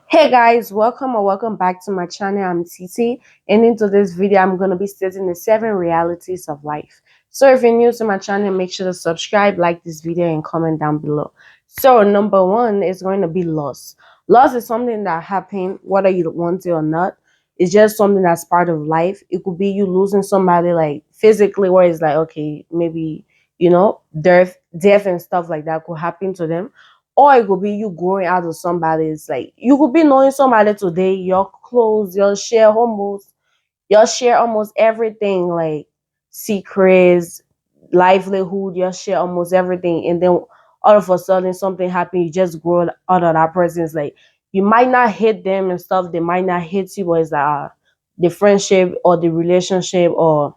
Hey guys, welcome or welcome back to my channel. I'm Titi, and in today's video I'm going to be stating the 7 realities of life. So if you're new to my channel, make sure to subscribe, like this video, and comment down below. So number one is going to be loss. Loss is something that happened whether you want it or not. It's just something that's part of life. It could be you losing somebody like physically, where it's like, okay, maybe death and stuff like that could happen to them, or it could be you growing out of somebody's, like you could be knowing somebody today, your clothes, you'll share almost everything, like secrets, livelihood, you'll share almost everything, and then all of a sudden something happens, you just grow out of that person's, like you might not hate them and stuff, they might not hate you, but it's like the friendship or the relationship or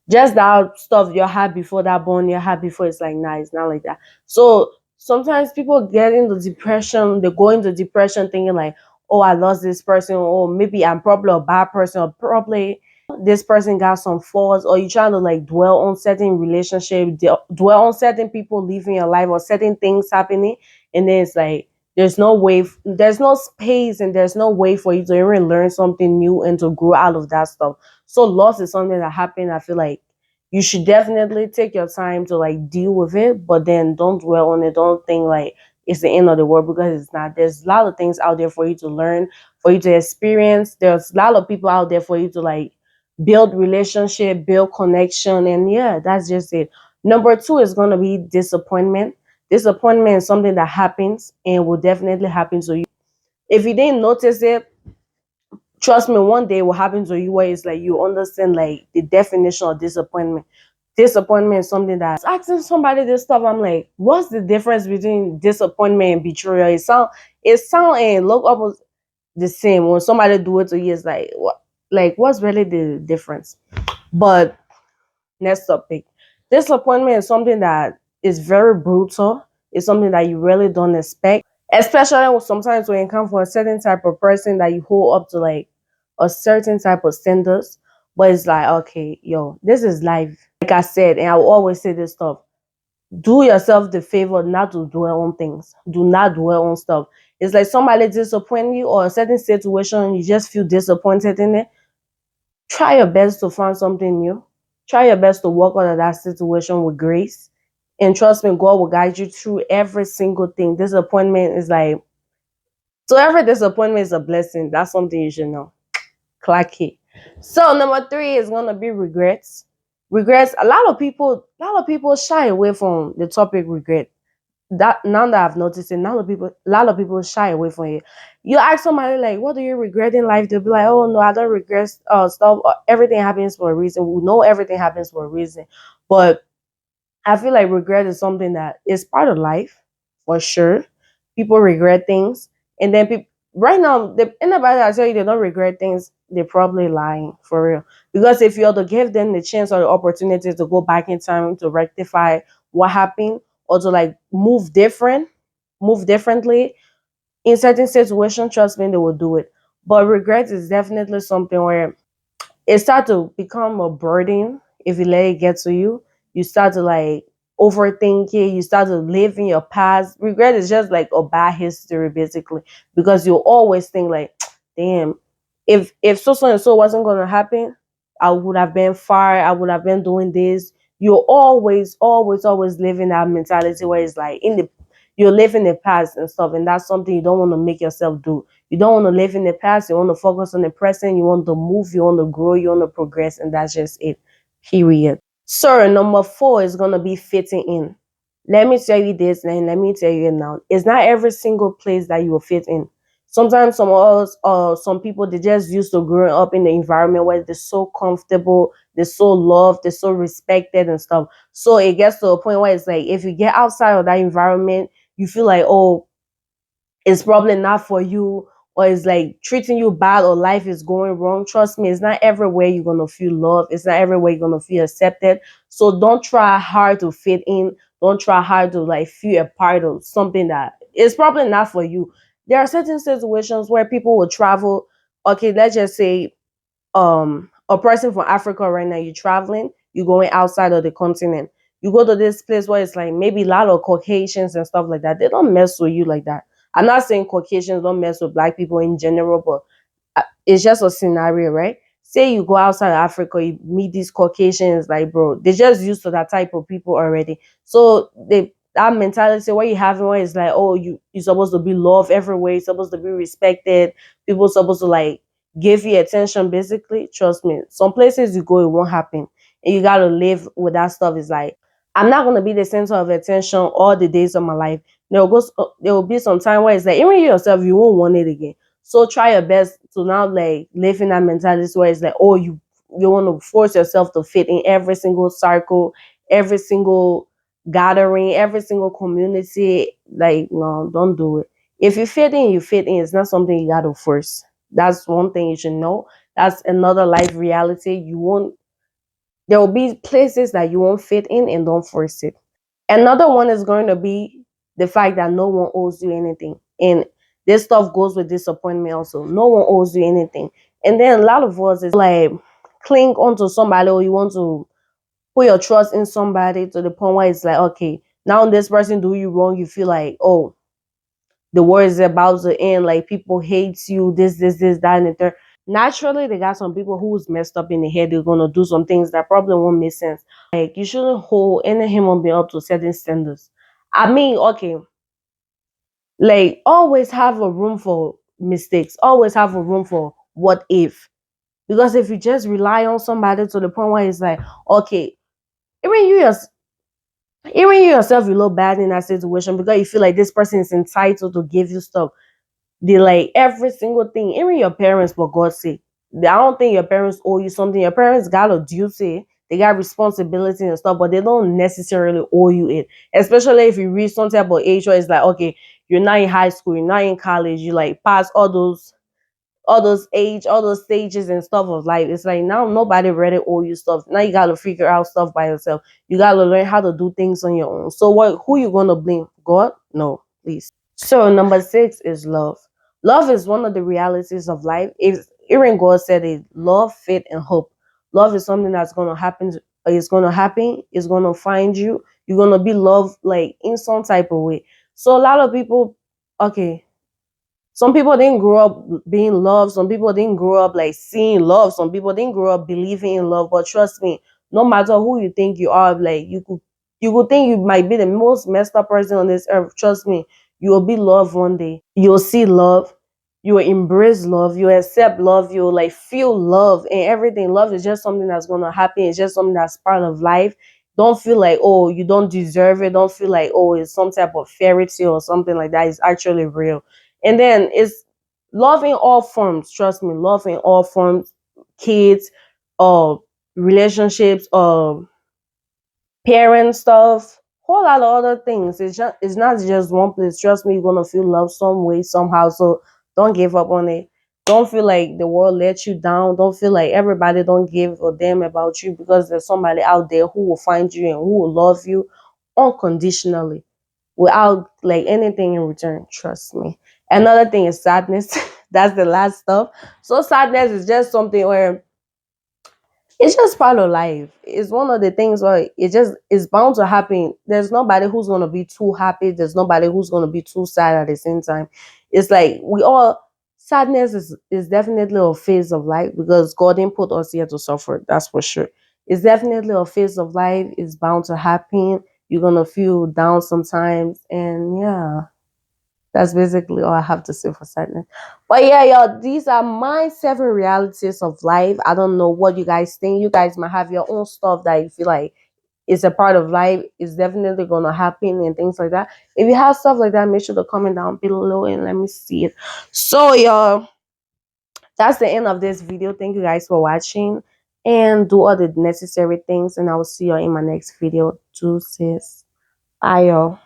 just that stuff you had before, that bond you had before, it's like, nah, it's not like that. So sometimes people get into depression, they go into depression thinking like, oh, I lost this person, or maybe I'm probably a bad person, or probably this person got some faults, or you trying to like dwell on certain relationship, dwell on certain people living your life or certain things happening, and then it's like there's no space and there's no way for you to even learn something new and to grow out of that stuff. So loss is something that happened. I feel like you should definitely take your time to like deal with it, but then don't dwell on it. Don't think like it's the end of the world, because it's not. There's a lot of things out there for you to learn, for you to experience. There's a lot of people out there for you to like build relationship, build connection, and yeah, that's just it. Number two is gonna be disappointment. Disappointment is something that happens and will definitely happen to you. If you didn't notice it, trust me, one day it will happen to you where it's like you understand like the definition of disappointment. Disappointment is something that asking somebody this stuff, I'm like, what's the difference between disappointment and betrayal? It sound and look almost the same. When somebody do it to you, it's like what, like what's really the difference? But next topic. Disappointment is something that is very brutal. It's something that you really don't expect. Especially sometimes when you come from a certain type of person that you hold up to like a certain type of standards. But it's like, okay, yo, this is life. Like I said, and I will always say this stuff. Do yourself the favor not to dwell on things. Do not dwell on stuff. It's like somebody disappoint you or a certain situation, you just feel disappointed in it. Try your best to find something new. Try your best to work out of that situation with grace. And trust me, God will guide you through every single thing. Disappointment is like, so every disappointment is a blessing. That's something you should know. Clacky. So number three is gonna be regrets. Regrets. A lot of people shy away from the topic regret. That now that I've noticed it, a lot of people shy away from it. You ask somebody like, "What do you regret in life?" They'll be like, "Oh no, I don't regret stuff. Everything happens for a reason." We know everything happens for a reason, but I feel like regret is something that is part of life, for sure. People regret things, and then people right now, anybody that tell you they don't regret things, they're probably lying for real. Because if you are to give them the chance or the opportunity to go back in time to rectify what happened, or to like move differently in certain situations, trust me, they will do it. But regret is definitely something where it start to become a burden if you let it get to you. You start to like overthink it. You start to live in your past. Regret is just like a bad history, basically, because you always think like, damn, if so and so wasn't gonna happen, I would have been far. I would have been doing this. You always live in that mentality where it's like you live in the past and stuff, and that's something you don't want to make yourself do. You don't want to live in the past. You want to focus on the present. You want to move. You want to grow. You want to progress. And that's just it. Period. So, number four is going to be fitting in. Let me tell you this and let me tell you now. It's not every single place that you will fit in. Sometimes some of us or some people, they just used to growing up in the environment where they're so comfortable, they're so loved, they're so respected and stuff. So it gets to a point where it's like if you get outside of that environment, you feel like, oh, it's probably not for you, or it's like treating you bad, or life is going wrong. Trust me, it's not everywhere you're gonna feel love. It's not everywhere you're gonna feel accepted. So don't try hard to fit in. Don't try hard to like feel a part of something that is probably not for you. There are certain situations where people will travel. Okay, let's just say a person from Africa right now, you're traveling, you're going outside of the continent. You go to this place where it's like maybe a lot of Caucasians and stuff like that. They don't mess with you like that. I'm not saying Caucasians don't mess with black people in general, but it's just a scenario, right? Say you go outside Africa, you meet these Caucasians, like bro, they're just used to that type of people already. So they that mentality what you have where is like, oh, you're supposed to be loved everywhere, you're supposed to be respected, people supposed to like give you attention basically. Trust me, some places you go, it won't happen. And you gotta live with that stuff. It's like I'm not gonna be the center of attention all the days of my life. There will be some time where it's like even you yourself you won't want it again. So try your best to now like live in that mentality where it's like, oh, you want to force yourself to fit in every single circle, every single gathering, every single community. Like, no, don't do it. If you fit in, you fit in. It's not something you gotta force. That's one thing you should know. That's another life reality. You won't there will be places that you won't fit in and don't force it. Another one is going to be the fact that no one owes you anything. And this stuff goes with disappointment also. No one owes you anything. And then a lot of us is like cling onto somebody or you want to put your trust in somebody to the point where it's like, okay, now this person do you wrong, you feel like, oh, the world is about to end, like people hate you, this, that, and the third. Naturally, they got some people who's messed up in the head. They're gonna do some things that probably won't make sense. Like you shouldn't hold any human being up to certain standards. I mean, okay, like always have a room for mistakes. Always have a room for what if. Because if you just rely on somebody to the point where it's like, okay, even you yourself, even you yourself, you look bad in that situation because you feel like this person is entitled to give you stuff. They like every single thing, even your parents, for God's sake. I don't think your parents owe you something. Your parents got a duty, they got responsibility and stuff, but they don't necessarily owe you it. Especially if you reach some type of age where it's like, okay, you're not in high school, you're not in college, you like pass all those stages and stuff of life. It's like now nobody really owe you stuff. Now you gotta figure out stuff by yourself. You gotta learn how to do things on your own. So what who you gonna blame? God? No, please. So number six is love. Love is one of the realities of life. If Aaron God said it, love, faith, and hope. Love is something that's gonna happen. It's gonna happen. It's gonna find you. You're gonna be loved like in some type of way. So a lot of people, okay, some people didn't grow up being loved. Some people didn't grow up like seeing love. Some people didn't grow up believing in love. But trust me, no matter who you think you are, like you could think you might be the most messed up person on this earth. Trust me, you will be loved one day. You'll see love. You will embrace love. You accept love. You'll like feel love and everything. Love is just something that's gonna happen. It's just something that's part of life. Don't feel like, oh, you don't deserve it. Don't feel like, oh, it's some type of fairy tale or something like that. It's actually real. And then it's love in all forms. Trust me, love in all forms. Kids, relationships, parent stuff, whole lot of other things. It's not just one place. Trust me, you're gonna feel love some way, somehow. So don't give up on it. Don't feel like the world let you down. Don't feel like everybody don't give a damn about you because there's somebody out there who will find you and who will love you unconditionally without like anything in return. Trust me. Another thing is sadness. That's the last stuff. So sadness is just something where it's just part of life. It's one of the things where it just is bound to happen. There's nobody who's gonna be too happy. There's nobody who's gonna be too sad at the same time. It's like we all sadness is definitely a phase of life because God didn't put us here to suffer. That's for sure. It's definitely a phase of life. It's bound to happen. You're gonna feel down sometimes, and yeah. That's basically all I have to say for sadness. But yeah, y'all, these are my seven realities of life. I don't know what you guys think. You guys might have your own stuff that you feel like is a part of life. It's definitely gonna happen and things like that. If you have stuff like that, make sure to comment down below and let me see it. So y'all, that's the end of this video. Thank you guys for watching and do all the necessary things. And I will see you in my next video. Deuces. Bye y'all.